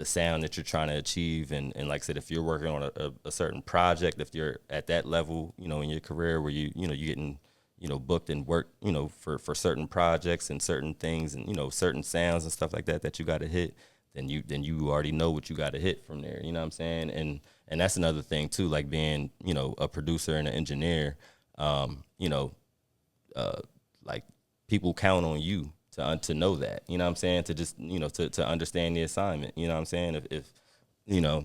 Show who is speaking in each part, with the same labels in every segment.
Speaker 1: the sound that you're trying to achieve. And like I said, if you're working on a certain project, if you're at that level, you know, in your career where you're getting, you know, booked and work, you know, for certain projects and certain things and, you know, certain sounds and stuff like that you got to hit, then you already know what you got to hit from there. You know what I'm saying? And that's another thing too, like being, you know, a producer and an engineer, you know, like people count on you to know that, you know what I'm saying, to just, you know, to understand the assignment, you know what I'm saying, if you know,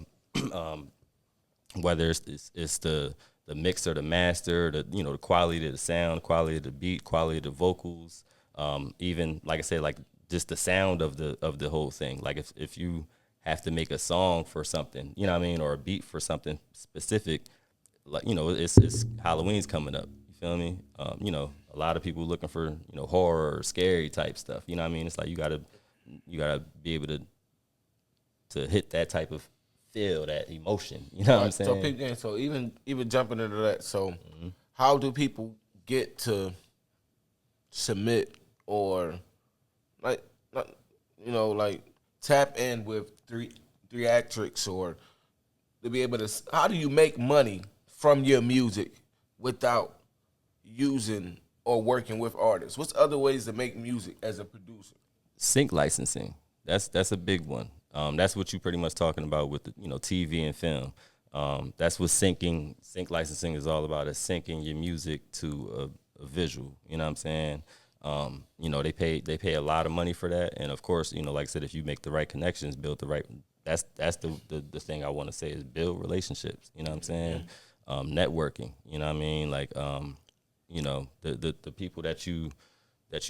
Speaker 1: whether it's the mix or the master, the, you know, the quality of the sound, quality of the beat, quality of the vocals, even like I said, like just the sound of the whole thing. Like if you have to make a song for something, you know what I mean, or a beat for something specific, like, you know, it's Halloween's coming up. You feel me? You know, a lot of people looking for, you know, horror or scary type stuff. You know what I mean? It's like you gotta be able to hit that type of feel, that emotion. You know what I'm saying?
Speaker 2: So even jumping into that, so how do people get to submit or like you know, like tap in with theatrics or to be able to, how do you make money from your music without using or working with artists? What's other ways to make music as a producer?
Speaker 1: Sync licensing. That's a big one. That's what you're pretty much talking about with the, you know, TV and film. That's what sync licensing is all about, is syncing your music to a visual. You know what I'm saying? You know, they pay a lot of money for that, and of course, you know, like I said, if you make the right connections, build the right. That's the thing I want to say is build relationships. You know what I'm saying? Networking. You know what I mean? Like, you know, the people that you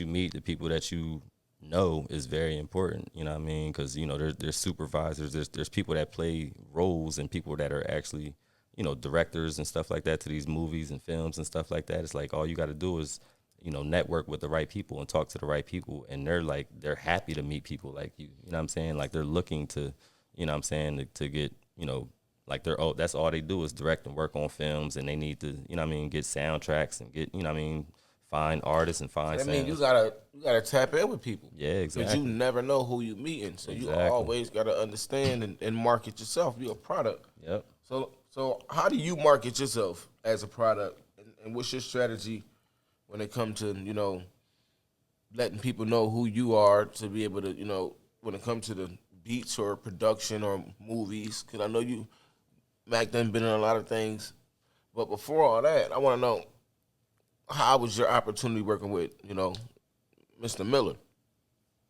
Speaker 1: meet, the people that you know is very important. You know what I mean? Because, you know, there's supervisors, there's people that play roles and people that are actually, you know, directors and stuff like that to these movies and films and stuff like that. It's like all you got to do is, you know, network with the right people and talk to the right people, and they're happy to meet people like you. You know what I'm saying? Like they're looking to, you know what I'm saying, to get, you know, like that's all they do is direct and work on films, and they need to, you know what I mean, get soundtracks and get, you know what I mean, find artists and find sounds.
Speaker 2: I mean, you gotta tap in with people.
Speaker 1: Yeah, exactly.
Speaker 2: Because you never know who you meeting, so you always gotta understand and market yourself. You're a product.
Speaker 1: Yep.
Speaker 2: So how do you market yourself as a product, and what's your strategy when it comes to, you know, letting people know who you are, to be able to, you know, when it comes to the beats or production or movies? Because I know you, Mac, done been in a lot of things, but before all that, I want to know, how was your opportunity working with, you know, Mr. Miller?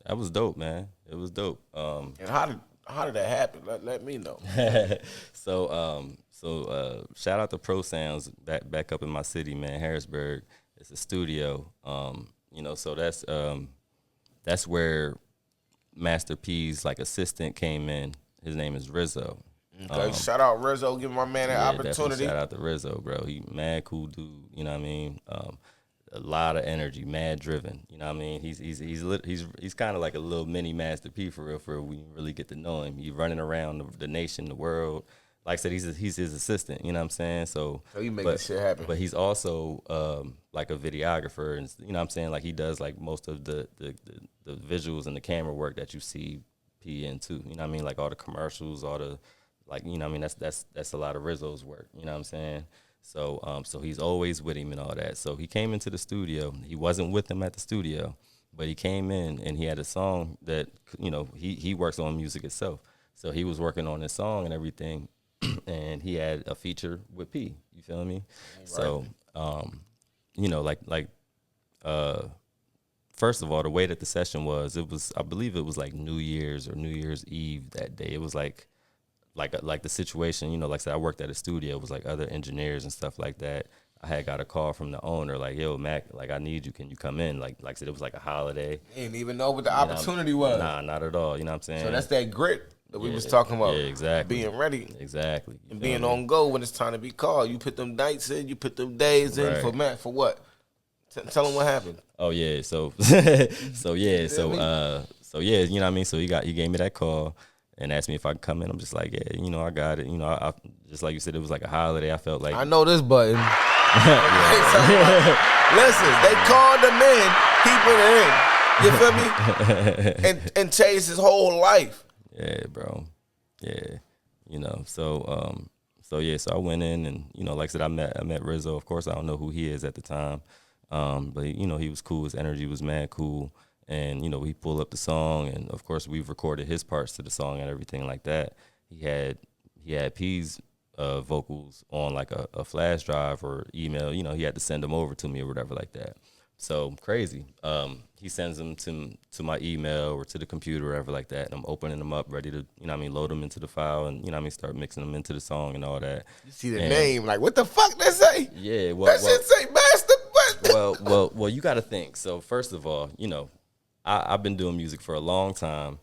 Speaker 1: That was dope, man. It was dope.
Speaker 2: And how did that happen? Let me know.
Speaker 1: So shout out to Pro Sounds back up in my city, man, Harrisburg. It's a studio. You know, so that's where Master P's like assistant came in. His name is Rizzo.
Speaker 2: Okay, shout out Rizzo, give my man an opportunity.
Speaker 1: Shout out to Rizzo, bro. He mad cool dude. You know what I mean? A lot of energy, mad driven. You know what I mean? He's kind of like a little mini Master P for real. For we really get to know him. He's running around the nation, the world. Like I said, he's his assistant. You know what I'm saying? So
Speaker 2: he making shit happen.
Speaker 1: But he's also like a videographer, and you know what I'm saying? Like he does like most of the visuals and the camera work that you see P into. You know what I mean? Like all the commercials, all the, like, you know what I mean? That's a lot of Rizzo's work. You know what I'm saying? So so he's always with him and all that. So he came into the studio. He wasn't with him at the studio, but he came in and he had a song that, you know, he works on music itself. So he was working on his song and everything, and he had a feature with P. You feel me? Right. So you know, like first of all, the way that the session was, I believe it was like New Year's or New Year's Eve that day. It was like the situation, you know, like I said, I worked at a studio. It was like other engineers and stuff like that. I had got a call from the owner, like, yo, Mac, like, I need you. Can you come in? Like I said, it was like a holiday.
Speaker 2: You didn't even know what the opportunity was.
Speaker 1: Nah, not at all. You know what I'm saying?
Speaker 2: So that's that grit that we was talking about.
Speaker 1: Yeah, exactly.
Speaker 2: Being ready.
Speaker 1: Exactly.
Speaker 2: And being on go when it's time to be called. You put them nights in, you put them days in for Mac, for what? Tell them what happened.
Speaker 1: Oh, yeah. So yeah, you know what I mean? So he gave me that call and asked me if I could come in. I'm just like, yeah, you know, I got it. You know, I just like you said, it was like a holiday. I felt like,
Speaker 2: I know this button. Listen, they called him in, he went in. You feel me? and changed his whole life.
Speaker 1: Yeah, bro. Yeah, so yeah, so I went in and like I said, I met Rizzo. Of course, I don't know who he is at the time, but he was cool. His energy was mad cool, and he pulled up the song, and of course we've recorded his parts to the song and everything like that. He had P's vocals on like a flash drive or email. He had to send them over to me or whatever like that. So crazy. He sends them to my email or to the computer or whatever like that, and I'm opening them up, ready to load them into the file, and start mixing them into the song and all that.
Speaker 2: You see the name, like what the fuck that say?
Speaker 1: Yeah,
Speaker 2: that shit say Master.
Speaker 1: Well, you got to think. So first of all, I've been doing music for a long time.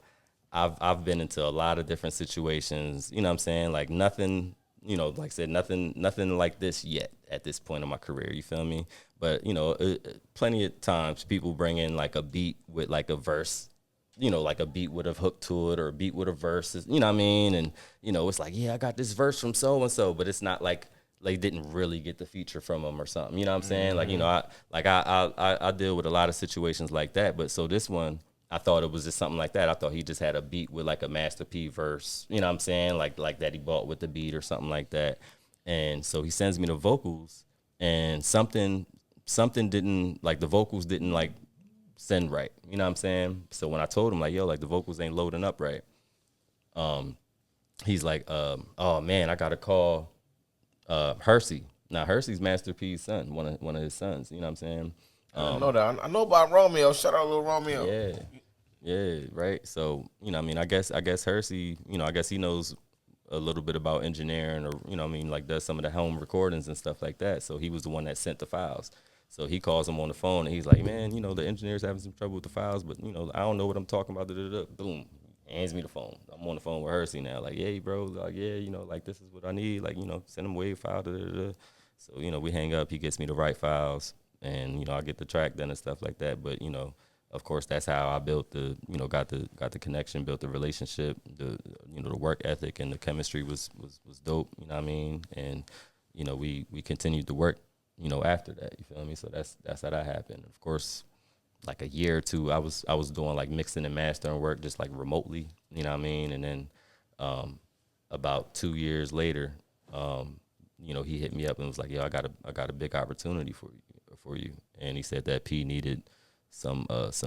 Speaker 1: I've been into a lot of different situations. You know what I'm saying? Like nothing. Like I said, nothing like this yet at this point in my career. You feel me? But plenty of times people bring in like a beat with like a verse, like a beat with a hook to it or a beat with a verse. You know what I mean? And it's like, yeah, I got this verse from so and so, but it's not like they didn't really get the feature from them or something. You know what I'm saying? Like I deal with a lot of situations like that. But so this one, I thought it was just something like that. I thought he just had a beat with like a Master P verse, you know what I'm saying? Like that he bought with the beat or something like that. And so he sends me the vocals, and something didn't, like the vocals didn't like send right. You know what I'm saying? So when I told him like, yo, like the vocals ain't loading up right. He's like, oh man, I gotta call Hersey. Now Hersey's Master P's son, one of his sons, you know what I'm saying?
Speaker 2: I know that. I know about Romeo. Shout out little Romeo.
Speaker 1: Yeah. Yeah, right. So, I guess Hersey, I guess he knows a little bit about engineering, or, like does some of the home recordings and stuff like that. So he was the one that sent the files. So he calls him on the phone and he's like, man, the engineer's having some trouble with the files, but, I don't know what I'm talking about. Boom. Hands me the phone. I'm on the phone with Hersey now. Like, yeah, bro. Like, yeah, like this is what I need. Like, send him a WAV file. So, we hang up. He gets me the right files, and, I get the track done and stuff like that. But, of course, that's how I built got the connection, built the relationship, the work ethic and the chemistry was dope. You know what I mean? And we continued to work, after that. You feel me? So that's how that happened. Of course, like a year or two, I was doing like mixing and mastering work just like remotely. You know what I mean? And then about 2 years later, he hit me up and was like, "Yo, I got a big opportunity for you." And he said that P needed some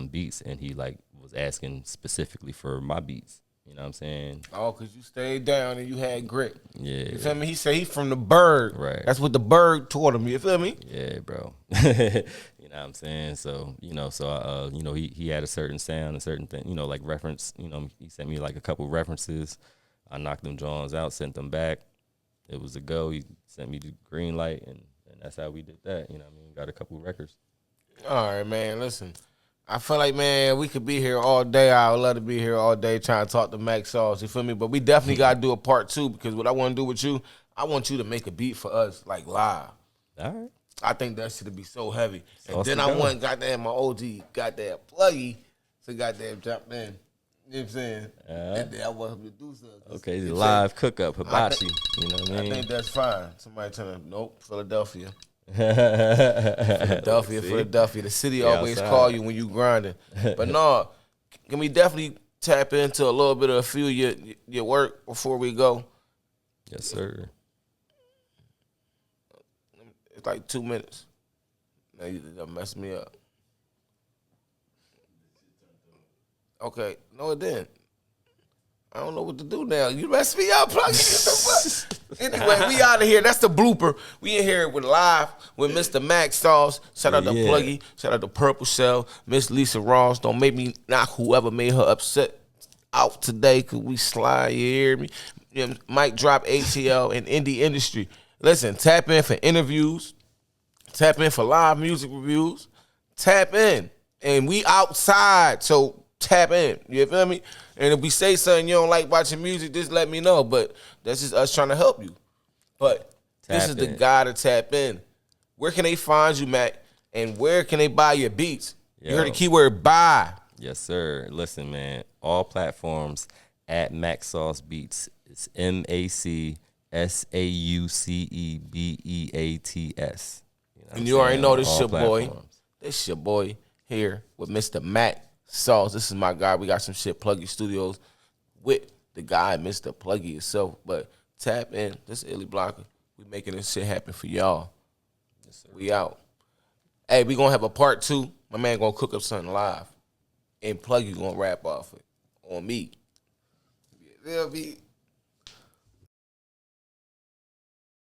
Speaker 1: beats, and he like was asking specifically for my beats. You know what I'm saying?
Speaker 2: Oh, because you stayed down and you had grit.
Speaker 1: Yeah.
Speaker 2: You feel me? He said he's from the Berg.
Speaker 1: Right.
Speaker 2: That's what the Berg taught him. You feel me?
Speaker 1: Yeah, bro. You know what I'm saying? So, he had a certain sound, a certain thing, like reference, he sent me like a couple references. I knocked them Johns out, sent them back. It was a go. He sent me the green light, and that's how we did that. You know what I mean? Got a couple records.
Speaker 2: All right, man. Listen, I feel like, man, we could be here all day. I would love to be here all day trying to talk to Max Sauce. You feel me? But we definitely got to do a part 2, because what I want to do with you, I want you to make a beat for us, like live.
Speaker 1: All right.
Speaker 2: I think that should be so heavy. And
Speaker 1: Awesome.
Speaker 2: then I want goddamn my OG, goddamn Pluggy, to goddamn jump in. You know what I'm saying? And then I want him to do something.
Speaker 1: Okay, the live cook up, hibachi. You know what I mean?
Speaker 2: I think that's fine. Somebody tell him, nope, Philadelphia. Philadelphia. The city always call you when you grinding. But no, can we definitely tap into a little bit of a few of your work before we go?
Speaker 1: Yes, sir.
Speaker 2: It's like 2 minutes. Now you messed me up. Okay, no, it didn't. I don't know what to do now. You messed me up, Pluggy. Anyway, we out of here. That's the blooper. We in here with live with Mr. Max Sauce. Shout out to Pluggy. Shout out to Purple Shell. Miss Lisa Ross. Don't make me knock whoever made her upset out today, because we slide. You hear me? Mic drop ATL and indie industry. Listen, tap in for interviews. Tap in for live music reviews. Tap in. And we outside, so tap in. You feel me? And if we say something you don't like watching music, just let me know. But that's just us trying to help you. But this is the guy to tap in. Where can they find you, Mac? And where can they buy your beats? You heard the keyword buy.
Speaker 1: Yes, sir. Listen, man. All platforms at Max Sauce Beats. It's MaxSauceBeats.
Speaker 2: And you already know this your boy. This your boy here with Mr. Mac Sauce. This is my guy. We got some shit, Pluggy Studios, with the guy, Mr. Pluggy himself. But tap in. This is Illy Blocker. We making this shit happen for y'all. Yes, sir. We out. Hey, we gonna have a part 2. My man gonna cook up something live, and Pluggy gonna rap off it on me. They'll be.